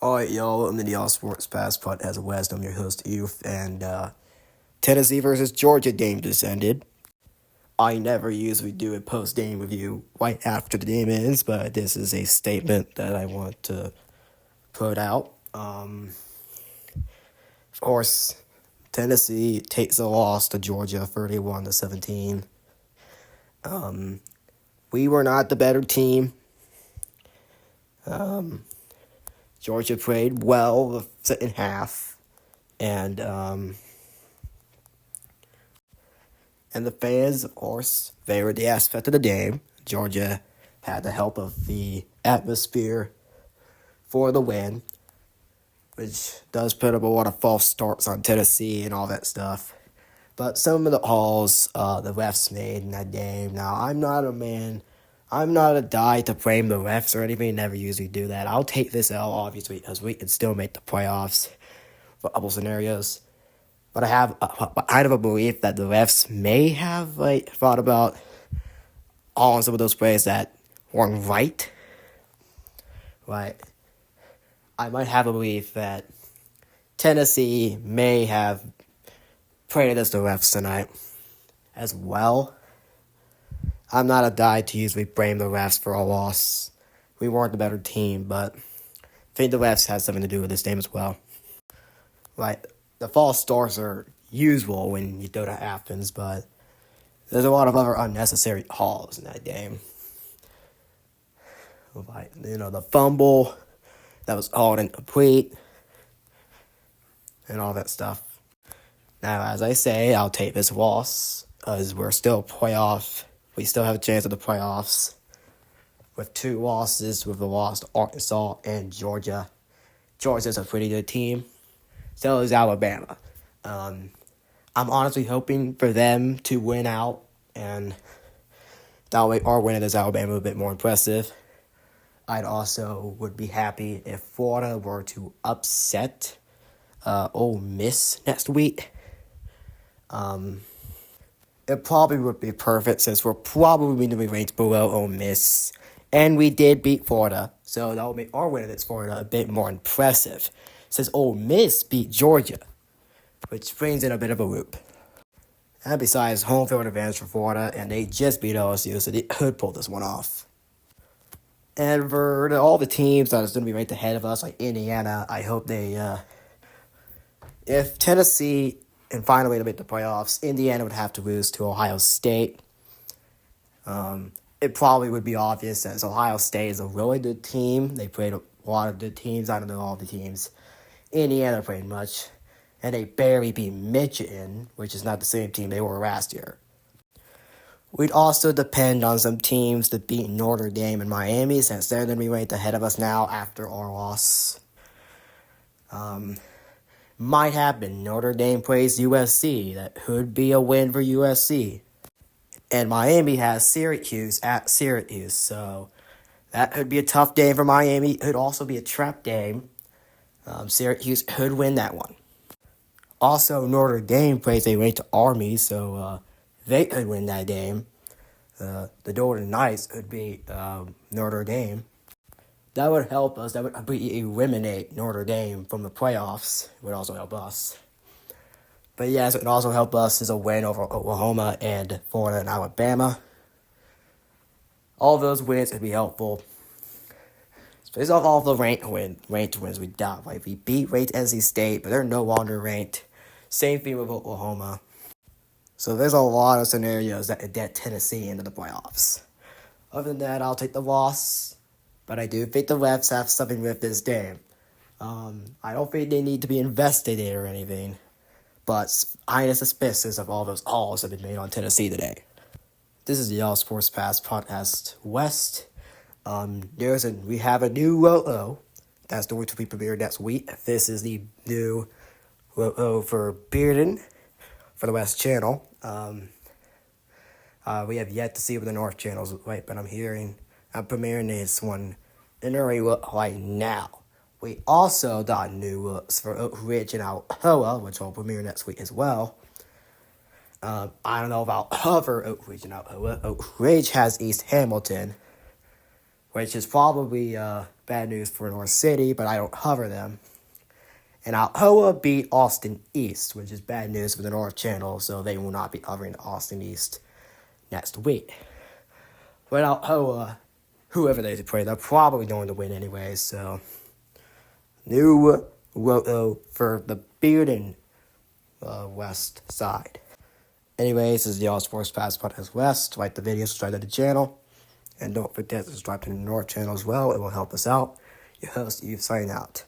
Alright, y'all, welcome to the All Sports Pass Podcast West. I'm your host, Youth, and Tennessee versus Georgia game just ended. I never usually do a post-game review right after the game ends, but this is a statement that I want to put out. Of course, Tennessee takes a loss to Georgia, 31-17. We were not the better team. Georgia played well the second half, and the fans, of course, favored the aspect of the game. Georgia had the help of the atmosphere for the win, which does put up a lot of false starts on Tennessee and all that stuff. But some of the calls the refs made in that game. Now, I'm not a guy to blame the refs or anything. Never usually do that. I'll take this L, obviously, because we can still make the playoffs for a couple scenarios. But I have kind of a belief that the refs may have thought about all some of those plays that weren't right. Right. I might have a belief that Tennessee may have played against the refs tonight as well. I'm not a guy to usually blame the refs for a loss. We weren't the better team, but I think the refs had something to do with this game as well. Right. The false starts are usual when you go to Athens, but there's a lot of other unnecessary calls in that game. Like, the fumble that was called incomplete and all that stuff. Now, as I say, I'll take this loss because we're still playoff. We still have a chance at the playoffs with 2 losses, with the loss to Arkansas and Georgia. Georgia's a pretty good team. So is Alabama. I'm honestly hoping for them to win out, and that way our win against Alabama a bit more impressive. I'd also would be happy if Florida were to upset Ole Miss next week. It probably would be perfect since we're probably going to be ranked below Ole Miss, and we did beat Florida, so that would make our win against Florida a bit more impressive, since Ole Miss beat Georgia, which brings in a bit of a loop. And besides, home field advantage for Florida, and they just beat LSU, so they could pull this one off. And for all the teams that are going to be ranked ahead of us, like Indiana, I hope they, if Tennessee can find a way to make the playoffs, Indiana would have to lose to Ohio State. It probably would be obvious as Ohio State is a really good team. They played a lot of good teams. I don't know all the teams. Indiana played much. And they barely beat Michigan, which is not the same team they were last year. We'd also depend on some teams to beat Notre Dame and Miami, since they're going to be ranked ahead of us now after our loss. Might happen. Notre Dame plays USC. That could be a win for USC. And Miami has Syracuse at Syracuse, so that could be a tough game for Miami. It could also be a trap game. Syracuse could win that one. Also, Notre Dame plays a ranked Army, so they could win that game. The Golden Knights could beat Notre Dame. That would help us. That would completely eliminate Notre Dame from the playoffs. It would also help us. But yes, it would also help us as a win over Oklahoma and Florida and Alabama. All of those wins would be helpful. Based off all the ranked wins we got. Like, we beat ranked NC State, but they're no longer ranked. Same thing with Oklahoma. So there's a lot of scenarios that could get Tennessee into the playoffs. Other than that, I'll take the loss. But I do think the refs have something with this game. I don't think they need to be investigated or anything. But I am suspicious of all those calls that have been made on Tennessee today. This is the All Sports Pass Podcast West. We have a new logo that's going to be premiered next week. This is the new logo for Bearden for the West Channel. We have yet to see what the North Channel's like, but I'm premiering this one in early look right now. We also got new looks for Oak Ridge and Alcoa, which will premiere next week as well. I don't know about other Oak Ridge and Alcoa. Oak Ridge has East Hamilton. which is probably bad news for North City, but I don't cover them. And Alcoa beat Austin East, which is bad news for the North Channel, so they will not be covering Austin East next week. But Alcoa, whoever they play, they're probably going to win anyway, so new logo for the Bearden West side. Anyways, this is the All Sports Pass Podcast West. Like the video, subscribe to the channel. And don't forget to subscribe to the North Channel as well. It will help us out. Your host, Eve, signing out.